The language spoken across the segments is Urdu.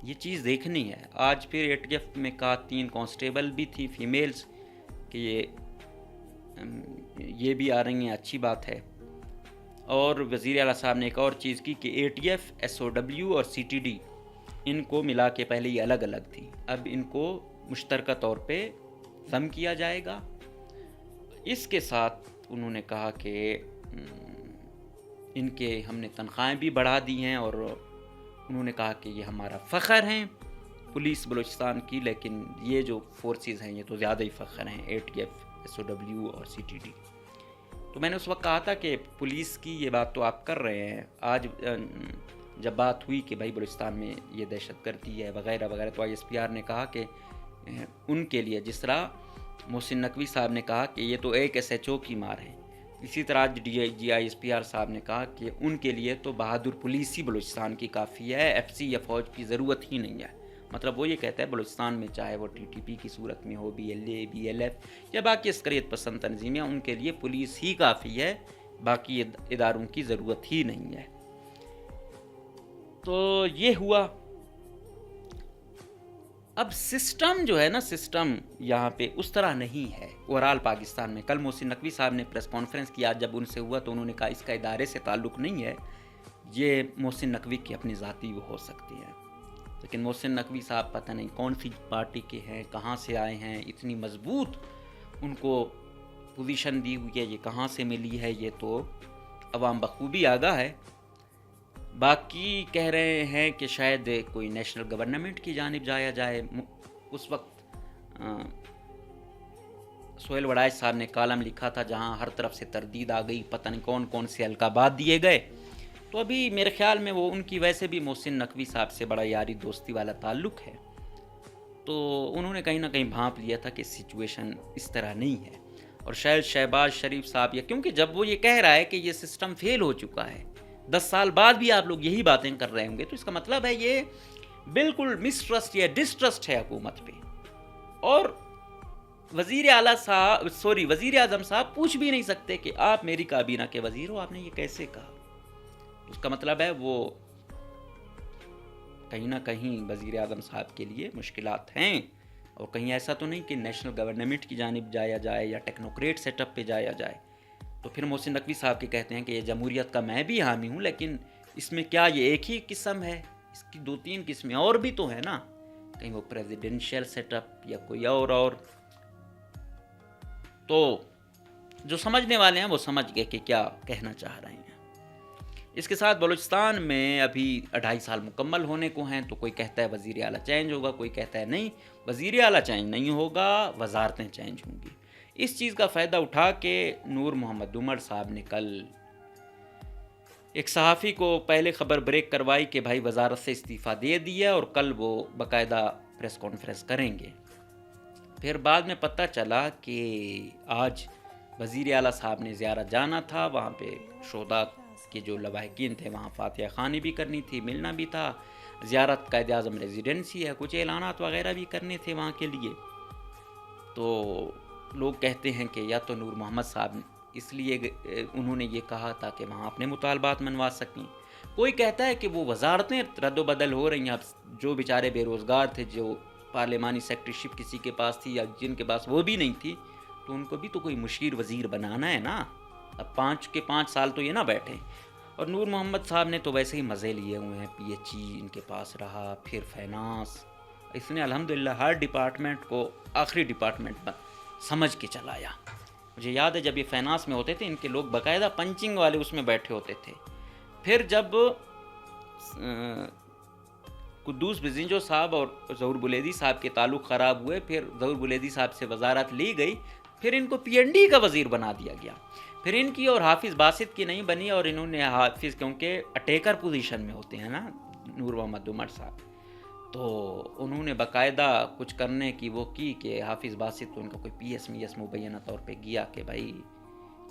یہ چیز دیکھنی ہے. آج پھر اے ٹی ایف میں کہا 3 کانسٹیبل بھی تھی فیمیلز کہ یہ بھی آ رہی ہیں، اچھی بات ہے. اور وزیر اعلیٰ صاحب نے ایک اور چیز کی کہ A T F S O W اور سی ٹی ڈی ان کو ملا کے پہلے یہ الگ الگ تھی، اب ان کو مشترکہ طور پہ ضم کیا جائے گا. اس کے ساتھ انہوں نے کہا کہ ان کے ہم نے تنخواہیں بھی بڑھا دی ہیں، اور انہوں نے کہا کہ یہ ہمارا فخر ہیں پولیس بلوچستان کی، لیکن یہ جو فورسز ہیں یہ تو زیادہ ہی فخر ہیں، A T F S O W اور سی ٹی ڈی. تو میں نے اس وقت کہا تھا کہ پولیس کی یہ بات تو آپ کر رہے ہیں، آج جب بات ہوئی کہ بھائی بلوچستان میں یہ دہشت گردی ہے وغیرہ وغیرہ، تو آئی ایس پی آر نے کہا کہ ان کے لیے جس طرح محسن نقوی صاحب نے کہا کہ یہ تو ایک ایس ایچ او کی مار ہے، اسی طرح D I G I S P R صاحب نے کہا کہ ان کے لیے تو بہادر پولیس ہی بلوچستان کی کافی ہے، ایف سی یا فوج کی ضرورت ہی نہیں ہے. مطلب وہ یہ کہتا ہے بلوچستان میں چاہے وہ ٹی ٹی پی کی صورت میں ہو، B L A, B L F یا باقی عسکریت پسند تنظیمیں، ان کے لیے پولیس ہی کافی ہے، باقی اداروں کی ضرورت ہی نہیں ہے. تو یہ ہوا. اب سسٹم جو ہے نا، سسٹم یہاں پہ اس طرح نہیں ہے اوورال پاکستان میں. کل محسن نقوی صاحب نے پریس کانفرنس کیا، جب ان سے ہوا تو انہوں نے کہا اس کا ادارے سے تعلق نہیں ہے، یہ محسن نقوی کی اپنی ذاتی وہ ہو سکتی ہے. لیکن محسن نقوی صاحب پتہ نہیں کون سی پارٹی کے ہیں، کہاں سے آئے ہیں، اتنی مضبوط ان کو پوزیشن دی ہوئی ہے، یہ کہاں سے ملی ہے یہ تو عوام بخوبی آگاہ ہے. باقی کہہ رہے ہیں کہ شاید کوئی نیشنل گورنمنٹ کی جانب جایا جائے. اس وقت سہیل وڑائچ صاحب نے کالم لکھا تھا جہاں ہر طرف سے تردید آ گئی، پتہ نہیں کون کون سے القابات دیے گئے. تو ابھی میرے خیال میں وہ ان کی ویسے بھی محسن نقوی صاحب سے بڑا یاری دوستی والا تعلق ہے، تو انہوں نے کہیں نہ کہیں بھانپ لیا تھا کہ سچویشن اس طرح نہیں ہے. اور شاید شہباز شریف صاحب، یا کیونکہ جب وہ یہ کہہ رہا ہے کہ یہ سسٹم فیل ہو چکا ہے، 10 سال بعد بھی آپ لوگ یہی باتیں کر رہے ہوں گے، تو اس کا مطلب ہے یہ بالکل مسٹرسٹ یا ڈسٹرسٹ ہے حکومت پہ. اور وزیر اعظم صاحب پوچھ بھی نہیں سکتے کہ آپ میری کابینہ کے وزیر ہو، آپ نے یہ کیسے کہا. اس کا مطلب ہے وہ کہیں نہ کہیں وزیر اعظم صاحب کے لیے مشکلات ہیں، اور کہیں ایسا تو نہیں کہ نیشنل گورنمنٹ کی جانب جایا جائے یا ٹیکنوکریٹ سیٹ اپ پہ جایا جائے. تو پھر محسن نقوی صاحب کے کہتے ہیں کہ یہ جمہوریت کا میں بھی حامی ہوں، لیکن اس میں کیا یہ ایک ہی قسم ہے، اس کی 2-3 قسمیں اور بھی تو ہے نا، کہیں وہ پریزیڈنشیل سیٹ اپ یا کوئی اور. تو جو سمجھنے والے ہیں وہ سمجھ گئے کہ کیا کہنا چاہ رہے ہیں. اس کے ساتھ بلوچستان میں ابھی 2.5 سال مکمل ہونے کو ہیں، تو کوئی کہتا ہے وزیر اعلیٰ چینج ہوگا، کوئی کہتا ہے نہیں وزیر اعلیٰ چینج نہیں ہوگا، وزارتیں چینج ہوں گی. اس چیز کا فائدہ اٹھا کے نور محمد عمر صاحب نے کل ایک صحافی کو پہلے خبر بریک کروائی کہ بھائی وزارت سے استعفیٰ دے دیا، اور کل وہ باقاعدہ پریس کانفرنس کریں گے. پھر بعد میں پتہ چلا کہ آج وزیر اعلیٰ صاحب نے زیارت جانا تھا، وہاں پہ شہداء کے جو لواحقین تھے وہاں فاتحہ خوانی بھی کرنی تھی، ملنا بھی تھا، زیارت قائد اعظم ریزیڈنسی ہے، کچھ اعلانات وغیرہ بھی کرنے تھے وہاں کے لیے. تو لوگ کہتے ہیں کہ یا تو نور محمد صاحب اس لیے انہوں نے یہ کہا تاکہ وہاں اپنے مطالبات منوا سکیں، کوئی کہتا ہے کہ وہ وزارتیں رد و بدل ہو رہی ہیں، اب جو بیچارے بے روزگار تھے، جو پارلیمانی سیکرٹری شپ کسی کے پاس تھی یا جن کے پاس وہ بھی نہیں تھی، تو ان کو بھی تو کوئی مشیر وزیر بنانا ہے نا. اب 5 سال تو یہ نہ بیٹھے. اور نور محمد صاحب نے تو ویسے ہی مزے لیے ہوئے ہیں، پی ایچ ای ان کے پاس رہا، پھر فائنانس، اس نے الحمدللہ ہر ڈپارٹمنٹ کو آخری ڈپارٹمنٹ پر سمجھ کے چلایا. مجھے یاد ہے جب یہ فائنانس میں ہوتے تھے، ان کے لوگ باقاعدہ پنچنگ والے اس میں بیٹھے ہوتے تھے. پھر جب قدوس بزنجو صاحب اور ظہور بلیدی صاحب کے تعلق خراب ہوئے، پھر ظہور بلیدی صاحب سے وزارت لی گئی، پھر ان کو پی این ڈی کا وزیر بنا دیا گیا. پھر ان کی اور حافظ باسط کی نہیں بنی، اور انہوں نے حافظ، کیونکہ اٹیکر پوزیشن میں ہوتے ہیں نا نور محمد عمر صاحب، تو انہوں نے باقاعدہ کچھ کرنے کی وہ کی کہ حافظ باسط تو ان کا کوئی پی ایس می ایس مبینہ طور پہ گیا کہ بھائی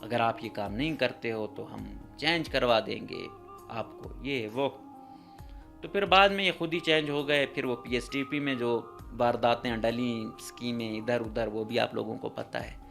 اگر آپ یہ کام نہیں کرتے ہو تو ہم چینج کروا دیں گے آپ کو، یہ وہ. تو پھر بعد میں یہ خود ہی چینج ہو گئے. پھر وہ پی ایس ٹی پی میں جو وارداتیں ڈلیں، اسکیمیں ادھر ادھر، وہ بھی آپ لوگوں کو پتہ ہے.